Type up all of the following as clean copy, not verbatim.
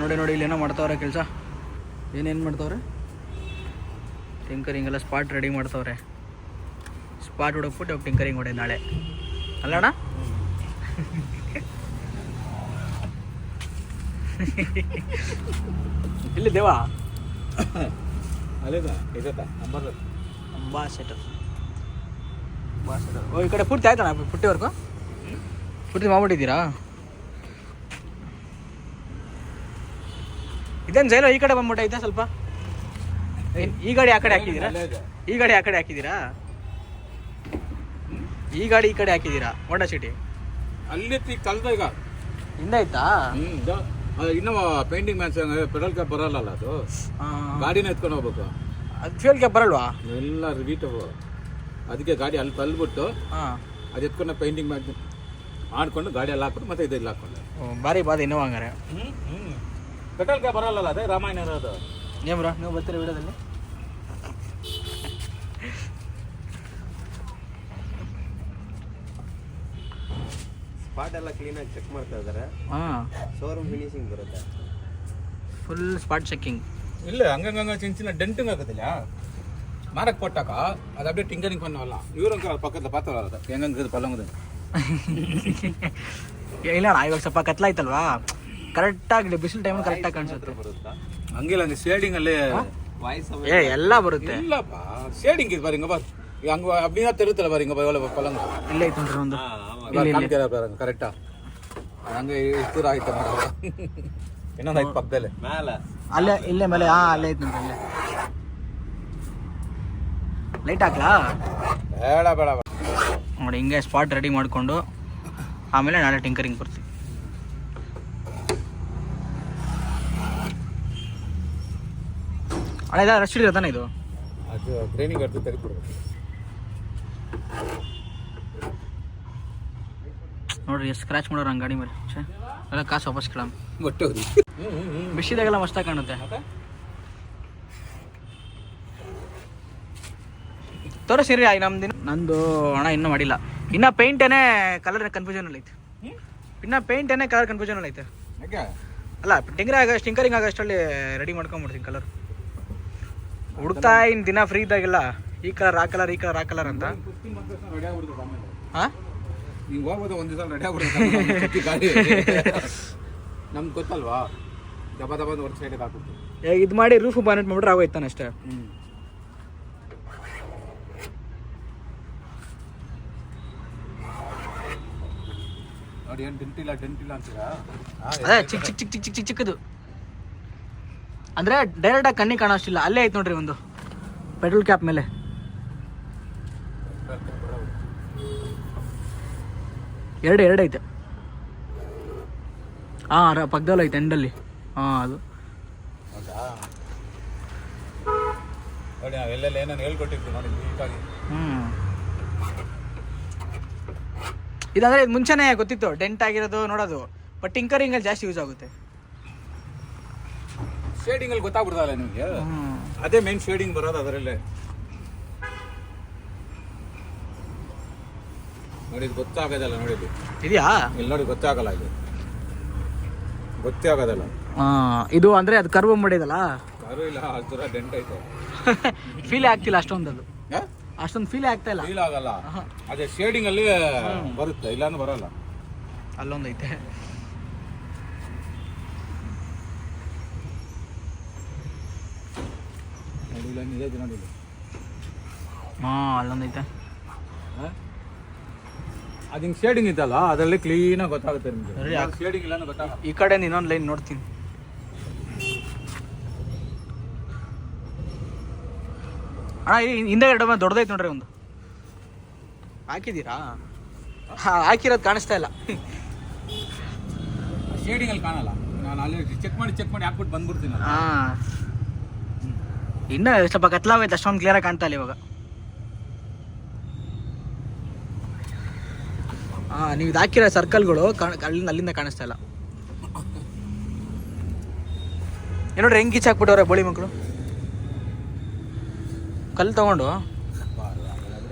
ನೋಡಿ ನೋಡಿ ಇಲ್ಲಿ ಏನೋ ಮಾಡ್ತಾವ್ರೆ ಕೆಲಸ. ಏನೇನು ಮಾಡ್ತಾವ್ರೆ? ಟಿಂಕರಿಂಗ್ ಎಲ್ಲ ಸ್ಪಾಟ್ ರೆಡಿ ಮಾಡ್ತಾವ್ರೆ. ಸ್ಪಾಟ್ ಹುಡುಕ್ಬಿಟ್ಟು ಹೋಗಿ ಟಿಂಕರಿಂಗ್ ಹೊಡೆ ನಾಳೆ ಅಲ್ಲಣ್ಣ. ಇಲ್ಲಿ ದೇವಾ ಅಂಬಾಸೆಡರ್. ಓ ಈ ಕಡೆ ಪೂರ್ತಿ ಆಯ್ತಣ್ಣ ಪುಟ್ಟಿವರೆಗೂ ಪೂರ್ತಿ ಮಾಡ್ಬಿಟ್ಟಿದ್ದೀರಾ? ಇದೇನು ಜೈಲು ಈ ಕಡೆ ಬಂದ್ಬಿಟ್ಟೈತೆ ಸ್ವಲ್ಪ. ಈ ಗಾಡಿ ಆ ಕಡೆ ಹಾಕಿದ್ದೀರಾ? ಈ ಗಾಡಿ ಆ ಕಡೆ ಹಾಕಿದ್ದೀರಾ? ಈ ಗಾಡಿ ಈ ಕಡೆ ಹಾಕಿದ್ದೀರಾ? ಹೋಂಡಾ ಸಿಟಿ ಅಲ್ಲಿ ಕಲ್ದ ಈಗ ಹಿಂದಾಯ್ತಾ? ಇನ್ನು ಪೇಂಟಿಂಗ್ ಮ್ಯಾನ್ಸ್ ಪೆಡಲ್ ಕ್ಯಾಪ್ ಬರಲ್ಲ ಅದು. ಗಾಡಿನ ಎತ್ಕೊಂಡು ಹೋಗ್ಬೇಕು. ಅದು ಫ್ಯೂಲ್ ಕ್ಯಾಪ್ ಬರಲ್ವಾ? ಎಲ್ಲ ರಿವೀಟ್ ಅದಕ್ಕೆ ಗಾಡಿ ಅಲ್ಲಿ ತಳ್ಬಿಟ್ಟು ಅದು ಎತ್ಕೊಂಡು ಪೇಂಟಿಂಗ್ ಮ್ಯಾಚ್ ಮಾಡ್ಕೊಂಡು ಗಾಡಿ ಎಲ್ಲ ಹಾಕ್ಬಿಟ್ಟು ಮತ್ತೆ ಇದೆಲ್ಲ ಹಾಕೊಂಡು ಭಾರಿ ಬಾದ ಇನ್ನೂ ಹಂಗಾರೆ. ಪೆಟ್ರೋಲ್ ಕ್ಯಾಪ್ ಬರಲ್ಲ ಅದೇ ರಾಮಾಯಣ ಇರೋದು. ಏನ್ ಬ್ರೋ ನೀವು ಬರ್ತೀರಾ ವಿಡಿಯೋದಲ್ಲಿ? ಸ್ಪಾಟ್ ಎಲ್ಲ ಕ್ಲೀನಾಗಿ ಚೆಕ್ ಮಾಡ್ತಾ ಇದ್ದಾರೆ. ಶೋರೂಮ್ ಫಿನಿಶಿಂಗ್ ಬರುತ್ತೆ. Full spot checking. ಇಲ್ಲ ಹಂಗಂಗ ಚಿನ್ನ ಚಿನ್ನ ಡೆಂಟಿಂಗ್ ಆಗೋದಿಲ್ಲ ಮಾರಕ್ಕೆ ಕೊಟ್ಟಾಕ ಅದು ಅಪ್ಡೇ ಟಿಂಕರಿಂಗ್ ಪನ್ನವಲ್ಲ. ಇವ್ರಂಕ ಪಕ್ಕದ ಪಾತ್ರ ಹೆಂಗಂಗೆ ಪಲ್ಲಂಗದ ಇಲ್ಲ ಅಣ್ಣ, ಇವಾಗ ಸ್ವಲ್ಪ ಕತ್ಲಾಯ್ತಲ್ವಾ, ಕರೆಕ್ಟಾಗಿ ಬಿಸಿಲು ಟೈಮಲ್ಲಿ ಕರೆಕ್ಟಾಗಿ ಕಾಣಿಸುತ್ತೆ. ಹಂಗಿಲ್ಲ ಹಂಗೆ ಶೇಡಿಂಗ್ ಅಲ್ಲಿ ವಾಯ್ಸ್ ಎಲ್ಲ ಬರುತ್ತೆ. ಇಲ್ಲಪ್ಪ ಶೇಡಿಂಗ್ ಇದು ಬಾರಿ ಬರ್ ಹಂಗ ಅಬ್ಬಿನ ತಿರುತ್ತಲ್ಲ ಬಾರಿ ಒಳ್ಳೆ ಪಲ್ಲಂಗ ಇಲ್ಲ ಐತೆ ನೋಡ್ರಿ ಒಂದು ಕರೆಕ್ಟಾ ಹಂಗೆ ಇಷ್ಟು ಆಯ್ತು ಇನ್ನೊಂದು ಐದು ಪಕ್ಕದಲ್ಲೇ ಮೇಲೆ ಅಲ್ಲೇ ಇಲ್ಲೇ ಮೇಲೆ ಅಲ್ಲೇ ಐತೆ ನೋಡ್ರಿ. ಅಲ್ಲೇ ಲೈಟ್ ಹಾಕ್ಲಾ? ಬೇಡ ಬೇಡ ನೋಡಿ ಹಿಂಗೆ ಸ್ಪಾಟ್ ರೆಡಿ ಮಾಡಿಕೊಂಡು ಆಮೇಲೆ ನಾಳೆ ಟಿಂಕರಿಂಗ್ ಬರ್ತೀವಿ. ಅಣ್ಣ ಇದು ರಶ್ ಹಿಡಿದ ತಾನೆ ಇದು? ಅದು ಟ್ರೈನಿಂಗ್ ಅರ್ಥ ತೆಗೆದುಬಿಡ್ಬೇಕು ನೋಡ್ರಿ ಎಷ್ಟು ಸ್ಕ್ರಾಚ್ ಮಾಡೋರು ಹಂಗೆ ಗಾಡಿ ಮೇಲೆ. ಎಲ್ಲ ಕಾಸು ವಾಪಸ್ ಕೇಳಮ್ಮ. ಒಟ್ಟು ಬಿಸಿದಾಗೆಲ್ಲ ಮಸ್ತಾಗಿ ಕಾಣುತ್ತೆ. ತೋರಿಸಿರಿ ನಮ್ದು ನಂದು ಹಣ ಇನ್ನೂ ಮಾಡಿಲ್ಲ. ಇನ್ನು ಪೇಂಟೇನೇ ಕಲರ್ ಕನ್ಫ್ಯೂಷನಲ್ಲಿ ಐತೆ. ಇನ್ನು ಪೇಂಟೇನೇ ಕಲರ್ ಕನ್ಫ್ಯೂಷನಲ್ಲಿ ಐತೆ. ಅಲ್ಲ ಟಿಂಕರಿಂಗ್ ಆಗಷ್ಟರಲ್ಲಿ ರೆಡಿ ಮಾಡ್ಕೊಂಬಿಡ್ತೀನಿ ಕಲರ್. ಹುಡುಕ್ತಾ ಇನ್ನು ದಿನ ಫ್ರೀ ಇದ್ದಾಗೆಲ್ಲ ಈ ಕಲರ್ ಆ ಕಲರ್ ಈ ಕಲರ್ ಆ ಕಲರ್ ಅಂತ. ಹಾಂ ನೀವು ಹೋಗ್ಬೋದು ಒಂದು ದಿವಸ ರೆಡಿ ಆಗ್ಬಿಡುತ್ತೆ ಗಾಡಿ. ನಮ್ಗೆ ಗೊತ್ತಲ್ವಾ ದಬ ದಬ ಒಂದು ವರ್ಕ್ ಸೈಡಿಗೆ ಹಾಕ್ಬಿಟ್ಟು ಇದು ಮಾಡಿ ರೂಫ್ ಬಾನೆಟ್ ಮಾಡ್ಬಿಟ್ರೆ ಆಗೋಯ್ತಾನೆ ಅಷ್ಟೇ. ನೋಡಿ ಏನು ಡೆಂಟಿಲ್ಲ ಅಂತೀರಾ? ಅದೇ ಚಿಕ್ಕ ಚಿಕ್ಕ ಚಿಕ್ಕ ಚಿಕ್ಕ ಚಿಕ್ಕ ಚಿಕ್ಕದು ಅಂದರೆ ಡೈರೆಕ್ಟಾಗಿ ಕಣ್ಣಿಗೆ ಕಾಣೋಷ್ಟಿಲ್ಲ. ಅಲ್ಲೇ ಐತೆ ನೋಡ್ರಿ ಒಂದು ಪೆಟ್ರೋಲ್ ಕ್ಯಾಪ್ ಮೇಲೆ. ಎರಡು ಐತೆ. ಹಾಂ ಪಕ್ಕದಲ್ಲಿ ಐತೆ ಎಂಡಲ್ಲಿ. ಹಾಂ ಅದು ನೋಡಿ ನಾವೆಲ್ಲೆಲ್ಲ ಏನೇನು ಹೇಳ್ಕೊಟ್ಟಿರ್ತೀವಿ ನೋಡಿ ನೀಟಾಗಿ. ಇದಂದರೆ ಇದು ಮುಂಚೆನೇ ಗೊತ್ತಿತ್ತು ಡೆಂಟ್ ಆಗಿರೋದು ನೋಡೋದು. ಬಟ್ ಟಿಂಕರಿಂಗಲ್ಲಿ ಜಾಸ್ತಿ ಯೂಸ್ ಆಗುತ್ತೆ. ಶೇಡಿಂಗಲ್ಲಿ ಗೊತ್ತಾಗ್ಬಿಡ್ತಲ್ಲ ನಿಮಗೆ. ಅದೇ ಮೇನ್ ಶೇಡಿಂಗ್ ಬರೋದು ಅದರಲ್ಲೇ. ನೋಡಿ ಇದು ಗೊತ್ತಾಗೋದಲ್ಲ. ನೋಡಿ ಇದೆಯಾ ಇಲ್ಲಿ ನೋಡಿ ಗೊತ್ತಾಗಲ್ಲ. ಇದು ಗೊತ್ತೇ ಆಗೋದಲ್ಲ. ಇದು ಅಂದರೆ ಅದು ಕರ್ವ್ ಮಾಡಿದಲ್ಲ ಯಾರು ಇಲ್ಲ ಆ ಥರ ಡೆಂಟ್ ಐತೆ. ಫೀಲೇ ಆಗ್ತಿಲ್ಲ ಅಷ್ಟೊಂದು. ಅದು ಅಷ್ಟೊಂದು ಫೀಲೇ ಆಗ್ತಾ ಇಲ್ಲ. ಫೀಲ್ ಆಗಲ್ಲ. ಅದೇ ಶೇಡಿಂಗ್ ಅಲ್ಲಿ ಬರುತ್ತೆ, ಇಲ್ಲಾಂದ್ರೆ ಬರಲ್ಲ. ಅಲ್ಲೊಂದೈತೆ. ಹಾಂ ಅಲ್ಲೊಂದೈತೆ. ಅದು ಹಿಂಗೆ ಶೇಡಿಂಗ್ ಇತ್ತಲ್ಲ ಅದರಲ್ಲಿ ಕ್ಲೀನಾಗಿ ಗೊತ್ತಾಗುತ್ತೆ ನಿಮಗೆ. ಶೇಡಿಂಗ್ ಇಲ್ಲ ಗೊತ್ತಾಗ. ಈ ಕಡೆ ಇನ್ನೊಂದು ಲೈನ್ ನೋಡ್ತೀನಿ. ಅಣ್ಣ ಹಿಂದೆ ಎರಡು ದೊಡ್ಡದೈತೆ ನೋಡ್ರಿ ಒಂದು. ಹಾಕಿದ್ದೀರಾ? ಹಾಕಿರೋದು ಕಾಣಿಸ್ತಾ ಇಲ್ಲ. ಶೇಡಿಂಗಲ್ಲಿ ಕಾಣಲ್ಲ. ನಾನು ಅಲ್ಲಿ ಚೆಕ್ ಮಾಡಿ ಹಾಕ್ಬಿಟ್ಟು ಬಂದ್ಬಿಡ್ತೀನಿ. ಹಾಂ ಇನ್ನೂ ಸ್ವಲ್ಪ ಕತ್ಲಾಗೈತೆ, ಅಷ್ಟೊಂದು ಕ್ಲಿಯರಾಗಿ ಕಾಣ್ತಾ ಇಲ್ಲ ಇವಾಗ. ಹಾಂ ನೀವು ಇದು ಹಾಕಿರೋ ಸರ್ಕಲ್ಗಳು ಅಲ್ಲಿಂದ ಕಾಣಿಸ್ತಾ ಇಲ್ಲ. ನೋಡ್ರಿ ಹೆಂಗೆ ಕಿಚ್ಚ ಹಾಕ್ಬಿಟ್ಟವ್ರೆ ಬೋಳಿ ಮಕ್ಕಳು ಕಲ್ಲು ತಗೊಂಡು.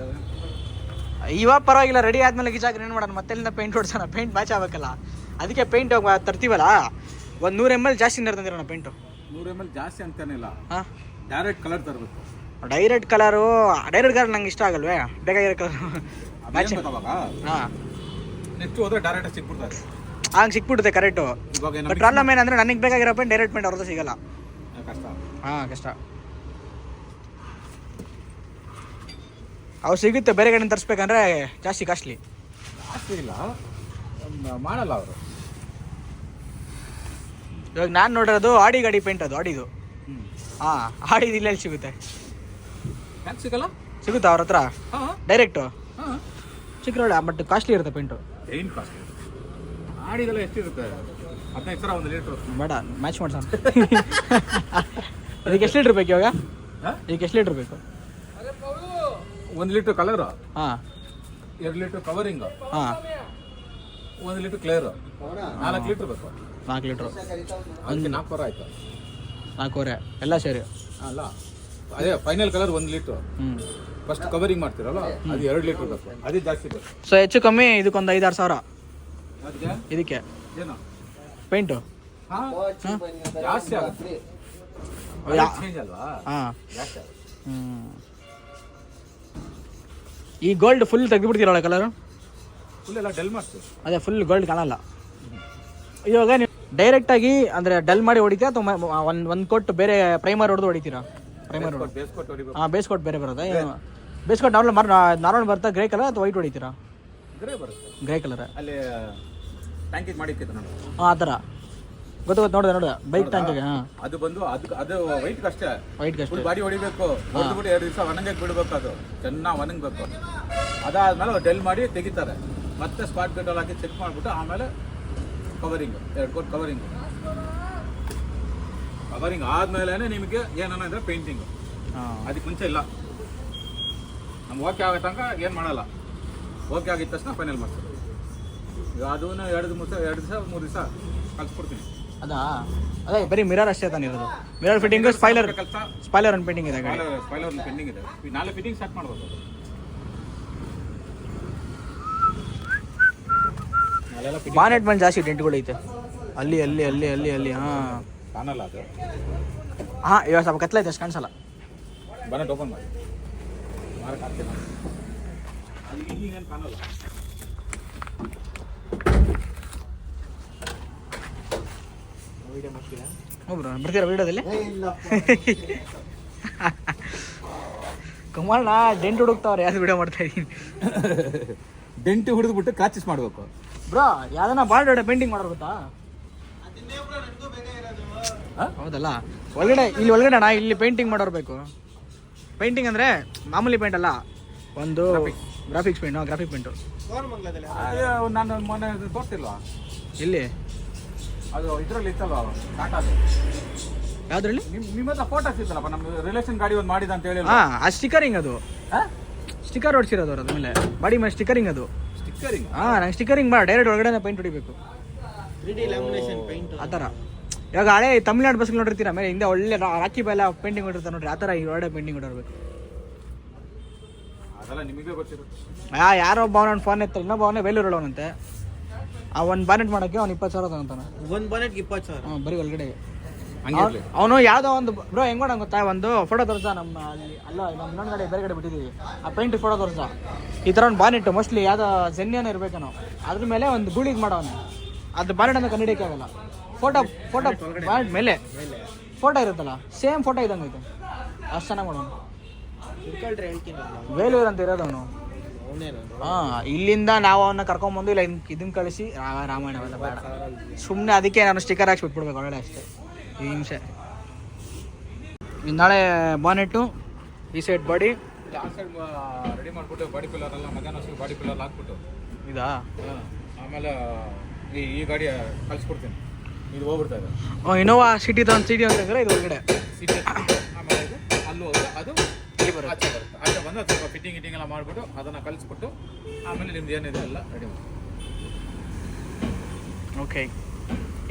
ಇವಾಗ ಪರವಾಗಿಲ್ಲ, ರೆಡಿ ಆದ್ಮೇಲೆ ಕಿಚ್ಚಾಕ್ರೆ ಏನು ಮಾಡೋಣ, ಮತ್ತೆ ಪೇಂಟ್ ಹೊಡ್ಸೋಣ. ಪೇಂಟ್ ಮ್ಯಾಚ್ ಆಗಬೇಕಲ್ಲ, ಅದಕ್ಕೆ ಪೇಂಟ್ ತರ್ತೀವಲ್ಲ ಒಂದು 100 ml ಜಾಸ್ತಿ ತಂದಿರೋಣ ಪೇಂಟು. 100 ml ಜಾಸ್ತಿ ಅಂತಾನಿಲ್ಲ, ಹಾಂ ಡೈರೆಕ್ಟ್ ಕಲರ್ ತರಬೇಕು. ಡೈರೆಕ್ಟ್ ಕಲರ್ ನಂಗೆ ಇಷ್ಟ ಆಗಲ್ವೇ, ಬೇಕಾಗಿರೋ ಕಲರ್ ಮ್ಯಾಚ್. ಹಾಂ ನೆಕ್ಸ್ಟ್ ಹೋದ್ರೆ ಡೈರೆಕ್ಟ್ ಸಿಕ್ಬಿಡ್ತಾರೆ, ಹಂಗೆ ಸಿಕ್ಬಿಡುತ್ತೆ ಕರೆಕ್ಟು. ಬಟ್ ಪ್ರಾಬ್ಲಮ್ ಏನಂದರೆ ನನಗೆ ಬೇಕಾಗಿರೋ ಪೇಂಟ್ ಡೈರೆಕ್ಟ್ ಪೇಂಟ್ ಅವ್ರದ್ದು ಸಿಗಲ್ಲ, ಕಷ್ಟ. ಹಾಂ ಕಷ್ಟ. ಅವು ಸಿಗುತ್ತೆ, ಬೇರೆ ಕಡೆ ತರಿಸ್ಬೇಕಂದ್ರೆ ಜಾಸ್ತಿ ಕಾಸ್ಟ್ಲಿ. ಜಾಸ್ತಿ ಇಲ್ಲ, ಮಾಡಲ್ಲ ಅವರು. ಇವಾಗ ನಾನು ನೋಡಿರೋದು ಆಡಿ ಗಾಡಿ ಪೇಂಟ್, ಅದು ಆಡಿದು. ಹಾಂ ಆಡಿದು ಇಲ್ಲೆಲ್ಲಿ ಸಿಗುತ್ತೆ? ಯಾಕೆ ಸಿಗಲ್ಲ? ಸಿಗುತ್ತಾ ಅವ್ರ ಹತ್ರ ಹಾಂ ಡೈರೆಕ್ಟು? ಹಾಂ ಸಿಕ್ಕರೋಳ, ಬಟ್ ಕಾಸ್ಟ್ಲಿ ಇರುತ್ತೆ ಪೇಂಟು. ಏನು ಕಾಸ್ಟ್ಲಿ? ಆಡಿದೆಲ್ಲ ಎಷ್ಟಿರುತ್ತೆ? 15,000 1 ಲೀಟ್ರು. ಬೇಡ, ಮ್ಯಾಚ್ ಮಾಡ್ಸೋಣ. ಇದಕ್ಕೆ ಎಷ್ಟು ಲೀಟ್ರ್ ಬೇಕು ಇವಾಗ? ಇದಕ್ಕೆ ಎಷ್ಟು ಲೀಟ್ರ್ ಬೇಕು? 1 ಲೀಟ್ರ್ ಕಲರು, ಹಾಂ 2 ಲೀಟ್ರ್ ಕವರಿಂಗು, ಹಾಂ 1 ಲೀಟ್ರ್ ಕ್ಲಿಯರು, 4 ಲೀಟ್ರ್ ಬೇಕು. 4 ಲೀಟ್ರು ಒಂದು 4,000 ಆಯ್ತು. 4,000 ಎಲ್ಲ ಸೇರಿ ಅಲ್ಲ, ಅದೇ ಫೈನಲ್ ಕಲರ್ 1 ಲೀಟ್ರು. ಹ್ಞೂ ಫಸ್ಟ್ ಕವರಿಂಗ್ ಮಾಡ್ತೀರಲ್ಲ, ಅದು 2 ಲೀಟ್ರ್ ಬೇಕು, ಅದೇ ಜಾಸ್ತಿ ಬೇಕು. ಸೊ ಹೆಚ್ಚು ಕಮ್ಮಿ ಇದಕ್ಕೊಂದು 5-6 ಸಾವಿರ. ಅದಕ್ಕೆ ಇದಕ್ಕೆ ಏನು ಪೇಂಟು ಹಾಂ ಜಾಸ್ತಿ ಆಗುತ್ತೆ, ಚೇಂಜ್ ಅಲ್ವಾ? ಹಾಂ ಜಾಸ್ತಿ ಆಗುತ್ತೆ. ಈ ಗೋಲ್ಡ್ ಫುಲ್ ತೆಗೆದುಬಿಡ್ತೀರಲ್ಲ ಕಲರು? ಫುಲ್ ಎಲ್ಲ ಡಲ್ ಮಾಡ್ತೀವಿ. ಅದೇ ಫುಲ್ ಗೋಲ್ಡ್ ಕಾಣಲ್ಲ. ಇವಾಗ ನೀವು ಡೈರೆಕ್ಟಾಗಿ ಅಂದರೆ ಡಲ್ ಮಾಡಿ ಹೊಡಿತೀರಾ ಅಥವಾ ಒಂದು ಕೊಟ್ಟು ಬೇರೆ ಪ್ರೈಮರ್ ಹೊಡೆದು ಹೊಡಿತೀರಾ? ಪ್ರೈಮರ್ ಬೇಸ್ಕೊಟ್ಟು ಹೊಡಿಬೇಕು. ಹಾಂ ಬೇಸ್ಕೊಟ್ಟು ಬೇರೆ ಬರೋದಾ? ಏನು ಬೇಸ್ಕೊಟ್ಟು ನಾರ್ಮಲ್ ಬರುತ್ತಾ ಗ್ರೇ ಕಲರ್ ಅಥವಾ ವೈಟ್ ಹೊಡಿತೀರಾ? ಗ್ರೇ ಬರುತ್ತೆ, ಗ್ರೇ ಕಲರ್. ಅಲ್ಲಿ ಟ್ಯಾಂಕಿಗೆ ಮಾಡಿಕ್ಕಿತ್ತು ನಾನು. ಹಾಂ ಆ ಥರ ಗೊತ್ತು ನೋಡಿದೆ ಬೈಕ್ ಟ್ಯಾಂಕಿಗೆ. ಹಾಂ ಅದು ಬಂದು ಅದು ವೈಟ್ ಅಷ್ಟೇ, ವೈಟ್ಗೆ ಅಷ್ಟೇ. ಫುಲ್ ಬಾಡಿ ಹೊಡಿಬೇಕು, ಹೊಡೆದ್ಬಿಟ್ಟು 2 ದಿವಸ ಒಣಗಕ್ಕೆ ಬಿಡಬೇಕು, ಅದು ಚೆನ್ನಾಗಿ ಒಣಗಬೇಕು. ಅದಾದ್ಮೇಲೆ ಡೆಲ್ ಮಾಡಿ ತೆಗಿತಾರೆ, ಮತ್ತೆ ಸ್ಪಾಟ್ ಪೆಟ್ರೋಲ್ ಹಾಕಿ ಚೆಕ್ ಮಾಡಿಬಿಟ್ಟು ಆಮೇಲೆ ಕವರಿಂಗು 2 ಕೋಟ್ ಕವರಿಂಗು ಆದ್ಮೇಲೆ ನಿಮಗೆ ಏನಂದ್ರೆ ಪೇಂಟಿಂಗು. ಅದಕ್ಕೆ ಮುಂಚೆ ಇಲ್ಲ, ನಮ್ಗೆ ಓಕೆ ಆಗೋ ತನಕ ಏನು ಮಾಡಲ್ಲ. ಓಕೆ ಆಗಿದ ತಕ್ಷಣ ಫೈನಲ್ ಮಾಡ್ತಾರೆ. ಈಗ ಅದೂ 2 ದಿವಸ 3 ದಿವಸ ಕಲ್ಸ್ಕೊಡ್ತೀನಿ. ಅದೇ ಬರೀ ಮಿರರ್ ಅಷ್ಟೇ ತಾನೆ ಇರೋದು? ಮಿರರ್ ಫಿಟ್ಟಿಂಗು, ಸ್ಪಾಯ್ಲರ್ ಒಂದು ಪೇಂಟಿಂಗ್ ಇದೆ, ಸ್ಪಾಯ್ಲರ್ ಪೆಂಡಿಂಗ್ ಇದೆ. ನಾಳೆ ಫಿಟ್ಟಿಂಗ್ ಸ್ಟಾರ್ಟ್ ಮಾಡ್ಬೋದು. ಬಾನೆಟ್ ಬಂದು ಜಾಸ್ತಿ ಡೆಂಟ್ಗಳೈತೆ ಅಲ್ಲಿ ಅಲ್ಲಿ ಅಲ್ಲಿ ಅಲ್ಲಿ ಅಲ್ಲಿ. ಹಾಂ ಕಾಣಲ್ಲ ಅದು. ಹಾಂ ಇವಾಗ ಸ್ವಲ್ಪ ಕತ್ಲೈತೆ, ಅಷ್ಟು ಕಾಣಿಸಲ್ಲ. ಬಾನೆಟ್ ಓಪನ್ ಮಾಡಿ ಮಾರಕ್ಕೆ ಆಗ್ತೀನಿ, ಅದು ಈಗೇನು ಕಾಣಲ್ಲ. ಒಬ್ರು ಬರ್ತೀರಾ ವಿಡಿಯೋದಲ್ಲಿ? ಕಮಲ್ನ ಡೆಂಟ್ ಹುಡುಕ್ತಾವ್ರೆ, ಯಾವ್ದು ವಿಡಿಯೋ ಮಾಡ್ತಾ ಇದ್ದೀನಿ. ಡೆಂಟ್ ಹುಡಿದ್ಬಿಟ್ಟು ಕ್ರಾಚಸ್ ಮಾಡಬೇಕು ಬ್ರೋ. ಯಾವ್ದನ್ನ ಬಾರ್ಡ್ ಪೇಂಟಿಂಗ್ ಮಾಡೋರು ಗೊತ್ತಾ? ಹೌದಲ್ಲ, ಒಳಗಡೆ ಅಣ್ಣ ಇಲ್ಲಿ ಪೇಂಟಿಂಗ್ ಮಾಡೋರು ಬೇಕು. ಪೇಂಟಿಂಗ್ ಅಂದರೆ ಮಾಮೂಲಿ ಪೇಂಟ್ ಅಲ್ಲ, ಒಂದು ಗ್ರಾಫಿಕ್ಸ್ ಪೇಂಟ್. ಗ್ರಾಫಿಕ್ ಪೇಂಟು ನಾನು ಮೊನ್ನೆ ತೋರಿಸಿಲ್ವಾ ಇಲ್ಲಿ? ಅದು ಇದರಲ್ಲಿ ಇತ್ತಲ್ವ ಟಾಟಾದು? ಯಾವ್ದ್ರಲ್ಲಿ? ನಿಮ್ಮ ಹತ್ರ ಫೋಟೋಸ್ ಇತ್ತಲ್ಲಪ್ಪ, ನಮ್ಮ ರಿಲೇಷನ್ ಗಾಡಿ ಒಂದು ಮಾಡಿದ ಅಂತ ಹೇಳಿ. ಹಾಂ ಆ ಸ್ಟಿಕರಿಂಗ್, ಅದು ಸ್ಟಿಕರ್ ಹೊಡ್ಸಿರೋದು ಅವ್ರು, ಅದ್ಮೇಲೆ ಬಾಡಿ ಮೇಲೆ ಸ್ಟಿಕರಿಂಗ್. ಅದು ಸ್ಟಿಕ್ಕರಿಂಗ್? ಹಾಂ ನಂಗೆ ಸ್ಟಿಕರಿಂಗ್ ಮಾಡಿ ಡೈರೆಕ್ಟ್ ಒಳಗಡೆ ಪೇಂಟ್ ಹೊಡಿಬೇಕು, 3D ಲ್ಯಾಮಿನೇಷನ್ ಪೇಂಟ್ ಆ ಥರ. ಇವಾಗ ಹಳೆ ತಮಿಳ್ನಾಡು ಬಸ್ಗಳು ನೋಡಿರ್ತೀರ, ಮೇಲೆ ಹಿಂದೆ ಒಳ್ಳೆ ರಾಕಿ ಬೆಲ್ಲ ಪೇಂಟಿಂಗ್ ಹೊಡಿರ್ತಾರೆ ನೋಡ್ರಿ, ಆ ಥರ ಈ ಒಳ್ಳೆ ಪೇಂಟಿಂಗ್ ಹೊಡಿರ್ಬೇಕು. ಅದೆಲ್ಲ ನಿಮಗೆ ಗೊತ್ತಿರುತ್ತೆ. ಯಾರೋ ಒಬ್ಬ ಫೋನ್ ಎತ್ತಾರೆ, ಇನ್ನೊಬ್ಬ ಅವನೇ ಬೇಲೂರಲ್ಲವನಂತೆ. ಆ ಒಂದು ಬಾನೆಟ್ ಮಾಡೋಕ್ಕೆ ಅವ್ನು 20,000 ತಗೊಂತಾನೆ. ಒಂದು ಬಾನೆಟ್ಗೆ 20,000? ಹಾಂ ಬರೀ ಒಳಗಡೆ. ಹಂಗೆ ಅವನು ಯಾವುದೋ ಒಂದು ಬ್ರೋ ಹೆಂಗ್ ಮಾಡೋಣ ಗೊತ್ತಾ, ಒಂದು ಫೋಟೋ ತೋರಿಸ ನಮ್ಮ ಅಲ್ಲಿ ಅಲ್ಲ ನಮ್ಮ ಇನ್ನೊಂದು ಕಡೆ ಬೇರೆ ಕಡೆ ಬಿಟ್ಟಿದ್ದೀವಿ, ಆ ಪೇಂಟ್ ಫೋಟೋ ತೋರಿಸ ಈ ಥರ ಒಂದು ಬಾನೆಟ್ ಮೋಸ್ಟ್ಲಿ ಯಾವುದೋ ಜೆನ್ಯನ ಇರಬೇಕೇನೋ, ಅದ್ರ ಮೇಲೆ ಒಂದು ಗೂಳಿಗೆ ಮಾಡೋನು. ಅದು ಬಾನೆಟ್ ಅಂತ ಕಂಡಿಡಿಯೋಕೆ ಆಗಲ್ಲ. ಫೋಟೋ ಬಾನೆಟ್ ಮೇಲೆ ಫೋಟೋ ಇರುತ್ತಲ್ಲ, ಸೇಮ್ ಫೋಟೋ ಇದ್ದಂಗೆ ಐತೆ, ಅಷ್ಟು ಚೆನ್ನಾಗಿ ಮಾಡೋನು. ಬೇಲೂರು ಅಂತ ಇರೋದು ಅವನು. ಹಾಂ ಇಲ್ಲಿಂದ ನಾವು ಅವನ್ನ ಕರ್ಕೊಂಬಂದು ಇಲ್ಲ ಇದನ್ನ ಕಳಿಸಿ ರಾಮಾಯಣವೆಲ್ಲ ಬೇಡ ಸುಮ್ಮನೆ, ಅದಕ್ಕೆ ನಾನು ಸ್ಟಿಕರ್ ಹಾಕ್ಸಿ ಬಿಟ್ಬಿಡ್ಬೇಕು ಒಳಗಡೆ ಅಷ್ಟೇ. ಈ ಹಿಂಸೆ. ನಾಳೆ ಬಾನೆಟ್ಟು, ಈ ಸೈಡ್ ಬಾಡಿ ರೆಡಿ ಮಾಡಿಬಿಟ್ಟು ಬಾಡಿ ಪಿಲ್ಲರ್ ಎಲ್ಲ ಮಧ್ಯಾಹ್ನ ಬಾಡಿ ಪಿಲ್ಲರ್ ಹಾಕ್ಬಿಟ್ಟು ಇದಾ, ಆಮೇಲೆ ಈ ಗಾಡಿ ಕಳಿಸ್ಕೊಡ್ತೀನಿ, ಇದು ಹೋಗ್ಬಿಡ್ತಾ ಇದೆ. ಇನೋವಾ ಸಿಟಿ ಸಿಟಿ ಅಂತಂದ್ರೆ ಇದು ಒಳಗಡೆ ಸಿಟಿ. ಆಮೇಲೆ ಇದು ಅಲ್ಲೂ ಹೋದ್ರೆ ಅದು ಇಲ್ಲಿ ಬರುತ್ತೆ, ಆಚೆ ಬಂದು ಸ್ವಲ್ಪ ಫಿಟ್ಟಿಂಗ್ ಎಲ್ಲ ಮಾಡಿಬಿಟ್ಟು ಅದನ್ನು ಕಲಿಸ್ಬಿಟ್ಟು ಆಮೇಲೆ ನಿಮ್ದು ಏನಿದೆ ಎಲ್ಲ ರೆಡಿ ಮಾಡಿ. ಓಕೆ,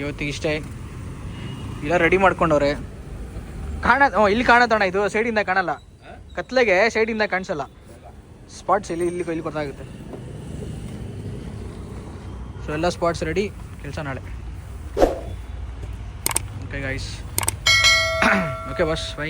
ಇವತ್ತಿಗೆ ಇಷ್ಟೇ. ಇಲ್ಲ ರೆಡಿ ಮಾಡ್ಕೊಂಡವ್ರೆ. ಇಲ್ಲಿ ಕಾಣತ್ತಣ್ಣ, ಇದು ಸೈಡಿಂದ ಕಾಣಲ್ಲ, ಕತ್ಲೆಗೆ ಸೈಡಿಂದ ಕಾಣಿಸಲ್ಲ. ಸ್ಪಾಟ್ಸ್ ಇಲ್ಲಿ ಗೊತ್ತಾಗುತ್ತೆ. ಸೊ ಎಲ್ಲ ಸ್ಪಾಟ್ಸ್ ರೆಡಿ, ಕೆಲಸ ನಾಳೆ. Okay guys okay bus by